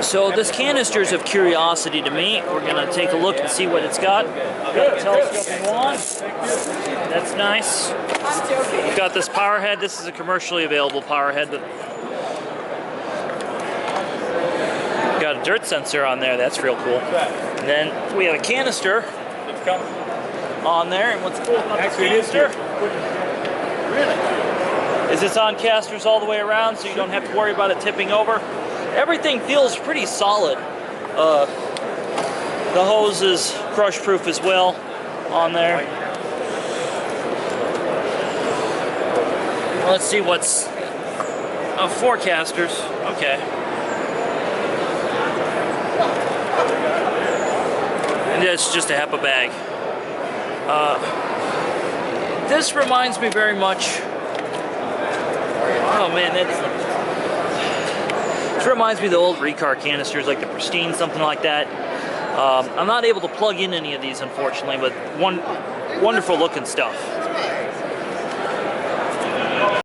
So this canister is of curiosity to me. We're going to take a look and see what it's got. Got a telescoping wand. That's nice. We've got this power head. This is a commercially available power head. Got a dirt sensor on there. That's real cool. And then we have a canister on there. And what's cool about this canister is it's on casters all the way around, so you don't have to worry about it tipping over. Everything feels pretty solid. The hose is crush proof as well on there. Let's see what's 4 casters. Okay. And it's just a HEPA bag. This reminds me very much. Oh man, this reminds me of the old Recar canisters, like the Pristine, something like that. I'm not able to plug in any of these, unfortunately, but wonderful looking stuff.